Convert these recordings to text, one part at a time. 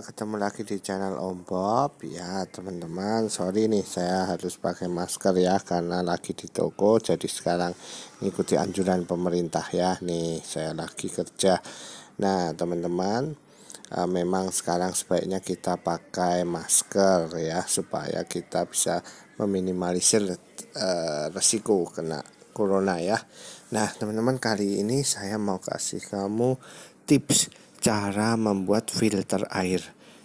ketemu lagi di channel Om Bob. Ya teman-teman, sorry nih saya harus pakai masker ya karena lagi di toko. Jadi sekarang ngikuti anjuran pemerintah ya. Nih saya lagi kerja. Nah teman-teman, memang sekarang sebaiknya kita pakai masker ya, supaya kita bisa meminimalisir resiko kena corona ya. Nah teman-teman, kali ini saya mau kasih kamu tips cara membuat filter air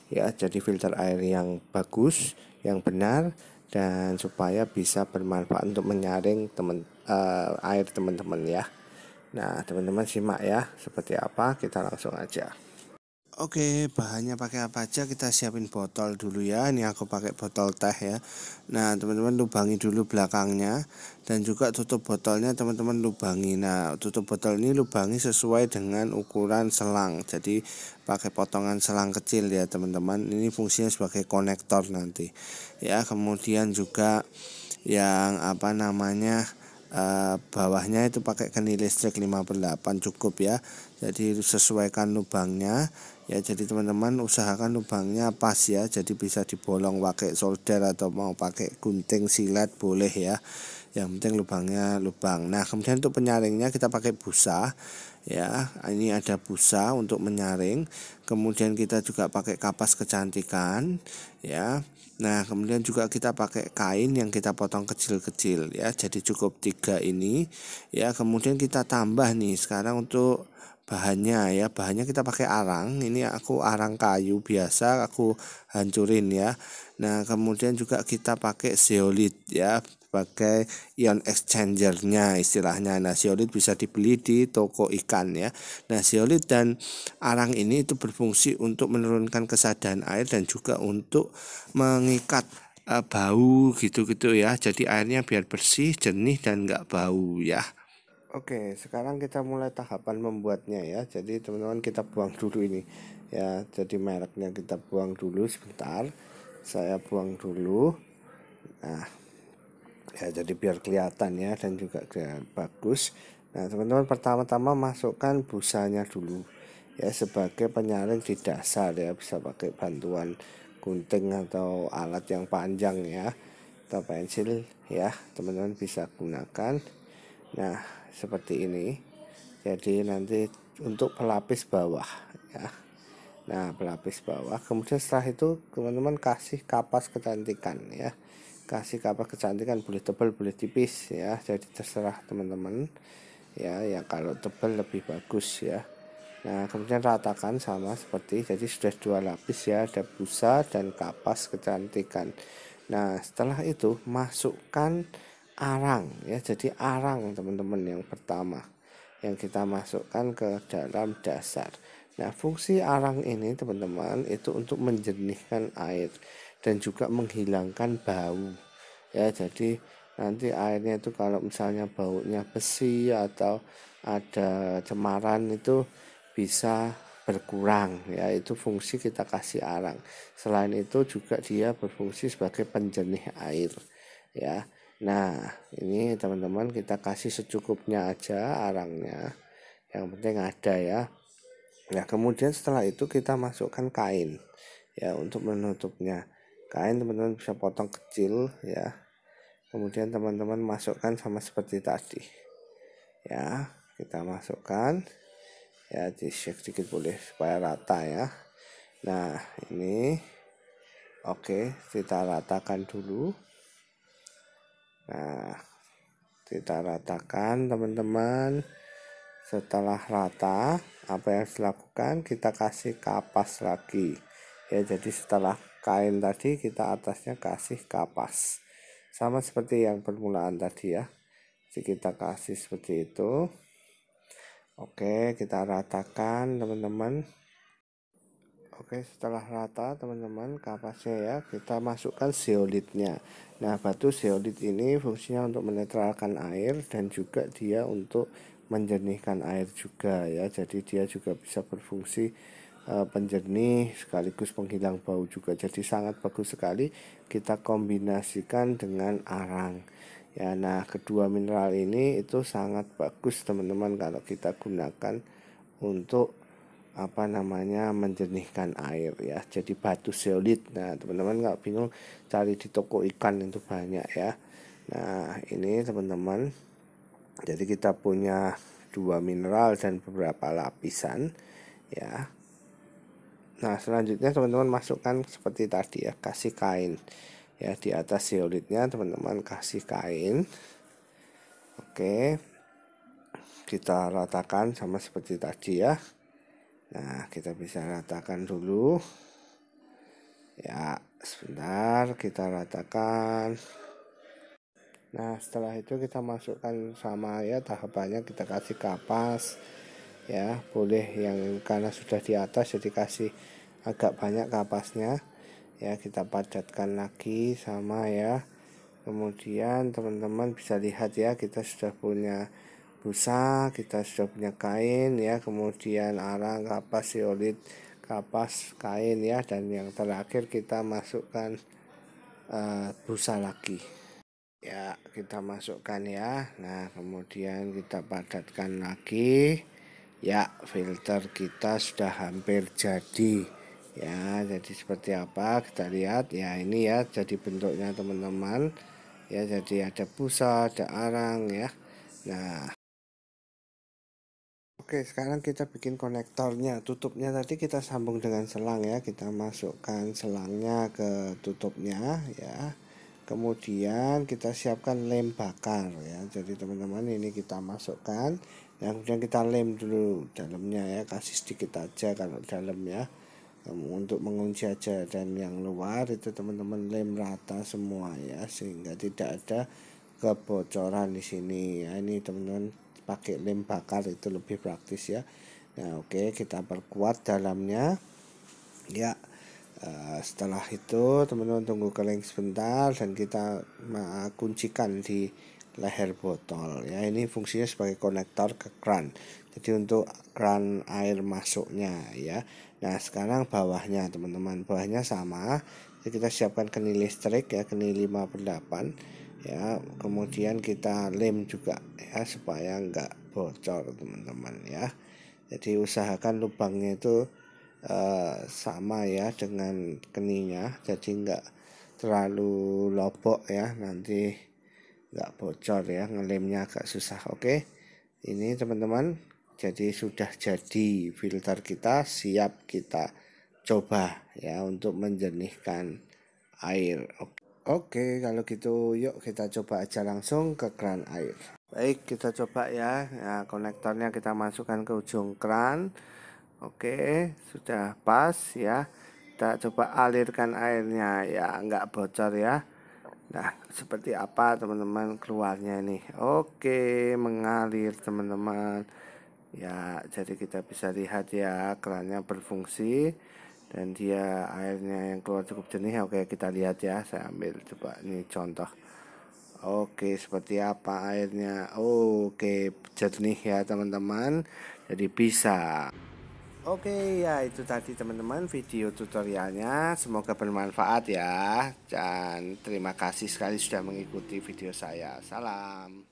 ya. Jadi filter air yang bagus, yang benar, dan supaya bisa bermanfaat untuk menyaring air teman-teman ya. Nah teman-teman simak ya, seperti apa, kita langsung aja. Oke, bahannya pakai apa aja, kita siapin botol dulu ya. Ini aku pakai botol teh ya. Nah, teman-teman lubangi dulu belakangnya, dan juga tutup botolnya teman-teman lubangi. Nah, tutup botol ini lubangi sesuai dengan ukuran selang. Jadi pakai potongan selang kecil ya, teman-teman. Ini fungsinya sebagai konektor nanti. Ya, kemudian juga yang bawahnya itu pakai kendi listrik 5/8 cukup ya. Jadi sesuaikan lubangnya ya. Jadi teman-teman usahakan lubangnya pas ya, jadi bisa dibolong pakai solder atau mau pakai gunting silet boleh ya. Yang penting lubangnya lubang. Nah kemudian untuk penyaringnya kita pakai busa ya. Ini ada busa untuk menyaring. Kemudian kita juga pakai kapas kecantikan ya. Nah kemudian juga kita pakai kain yang kita potong kecil-kecil ya. Jadi cukup 3 ini ya. Kemudian kita tambah nih sekarang untuk bahannya ya. Bahannya kita pakai arang. Ini aku arang kayu biasa aku hancurin ya. Nah kemudian juga kita pakai zeolit ya, sebagai ion exchangernya istilahnya. Nah zeolit bisa dibeli di toko ikan ya. Nah zeolit dan arang ini itu berfungsi untuk menurunkan kesadaran air dan juga untuk mengikat bau gitu-gitu ya. Jadi airnya biar bersih, jernih, dan nggak bau ya. Oke, sekarang kita mulai tahapan membuatnya ya. Jadi teman-teman kita buang dulu ini ya. Jadi mereknya kita buang dulu sebentar. Saya buang dulu. Nah, ya jadi biar kelihatan ya, dan juga bagus. Nah, teman-teman pertama-tama masukkan busanya dulu ya, sebagai penyaring di dasar ya. Bisa pakai bantuan gunting atau alat yang panjang ya, atau pensil ya, teman-teman bisa gunakan. Nah seperti ini. Jadi nanti untuk pelapis bawah ya. Nah pelapis bawah, kemudian setelah itu teman-teman kasih kapas kecantikan ya. Kasih kapas kecantikan, boleh tebal boleh tipis ya, jadi terserah teman-teman ya. Ya kalau tebal lebih bagus ya. Nah kemudian ratakan sama seperti, jadi sudah 2 lapis ya, ada busa dan kapas kecantikan. Nah setelah itu masukkan arang ya. Jadi arang teman-teman yang pertama yang kita masukkan ke dalam dasar. Nah fungsi arang ini teman-teman itu untuk menjernihkan air dan juga menghilangkan bau ya. Jadi nanti airnya itu kalau misalnya baunya besi atau ada cemaran itu bisa berkurang ya. Itu fungsi kita kasih arang. Selain itu juga dia berfungsi sebagai penjernih air ya. Nah ini teman-teman kita kasih secukupnya aja arangnya, yang penting ada ya. Nah kemudian setelah itu kita masukkan kain ya untuk menutupnya. Kain teman-teman bisa potong kecil ya. Kemudian teman-teman masukkan sama seperti tadi ya. Kita masukkan ya, di shake sedikit boleh supaya rata ya. Nah ini oke, kita ratakan dulu. Nah kita ratakan teman-teman. Setelah rata, apa yang harus dilakukan, kita kasih kapas lagi ya. Jadi setelah kain tadi kita atasnya kasih kapas, sama seperti yang permulaan tadi ya. Jadi kita kasih seperti itu. Oke, kita ratakan teman-teman. Oke, setelah rata teman-teman kapasnya ya, kita masukkan zeolitnya. Nah batu zeolit ini fungsinya untuk menetralkan air dan juga dia untuk menjernihkan air juga ya. Jadi dia juga bisa berfungsi penjernih sekaligus penghilang bau juga. Jadi sangat bagus sekali kita kombinasikan dengan arang ya. Nah kedua mineral ini itu sangat bagus teman-teman kalau kita gunakan untuk menjernihkan air ya, jadi batu zeolit. Nah teman-teman nggak bingung, cari di toko ikan itu banyak ya. Nah ini teman-teman, jadi kita punya 2 mineral dan beberapa lapisan ya. Nah selanjutnya teman-teman masukkan seperti tadi ya, kasih kain ya di atas zeolitnya, teman-teman kasih kain. Oke, kita ratakan sama seperti tadi ya. Nah kita bisa ratakan dulu ya, sebentar kita ratakan. Nah setelah itu kita masukkan sama ya, tahapannya kita kasih kapas ya, boleh yang karena sudah di atas jadi kasih agak banyak kapasnya ya. Kita padatkan lagi sama ya. Kemudian teman-teman bisa lihat ya, kita sudah punya busa, kita sudah punya kain ya, kemudian arang, kapas, zeolit, kapas, kain ya, dan yang terakhir kita masukkan busa lagi ya, kita masukkan ya. Nah kemudian kita padatkan lagi ya. Filter kita sudah hampir jadi ya. Jadi seperti apa kita lihat ya, ini ya jadi bentuknya teman-teman ya. Jadi ada busa, ada arang ya. Nah oke, sekarang kita bikin konektornya. Tutupnya tadi kita sambung dengan selang ya, kita masukkan selangnya ke tutupnya ya. Kemudian kita siapkan lem bakar ya. Jadi teman-teman ini kita masukkan, yang kemudian kita lem dulu dalamnya ya, kasih sedikit aja kalau dalam ya, untuk mengunci aja. Dan yang luar itu teman-teman lem rata semua ya, sehingga tidak ada kebocoran di sini ya. Ini teman-teman pakai lem bakar itu lebih praktis ya. Nah oke, kita perkuat dalamnya ya. Setelah itu teman-teman tunggu kering sebentar dan kita kuncikan di leher botol ya. Ini fungsinya sebagai konektor ke kran, jadi untuk kran air masuknya ya. Nah sekarang bawahnya teman-teman, bawahnya sama, jadi kita siapkan kening listrik ya, kening 5/8 ya. Kemudian kita lem juga ya supaya enggak bocor teman-teman ya. Jadi usahakan lubangnya itu sama ya dengan keningnya, jadi enggak terlalu lobok ya, nanti enggak bocor ya, ngelemnya agak susah. Oke, ini teman-teman, jadi sudah jadi filter kita, siap kita coba ya untuk menjernihkan air. Oke, kalau gitu yuk kita coba aja langsung ke kran air. Baik, kita coba ya. Nah, konektornya kita masukkan ke ujung kran. Oke, sudah pas ya. Kita coba alirkan airnya ya, nggak bocor ya. Nah seperti apa teman-teman keluarnya ini. Oke, mengalir teman-teman ya. Jadi kita bisa lihat ya, kerannya berfungsi dan dia airnya yang keluar cukup jernih. Oke, kita lihat ya, saya ambil coba ini contoh. Oke, seperti apa airnya. Oke, jernih ya teman-teman, jadi bisa. Oke ya, itu tadi teman-teman video tutorialnya, semoga bermanfaat ya, dan terima kasih sekali sudah mengikuti video saya. Salam.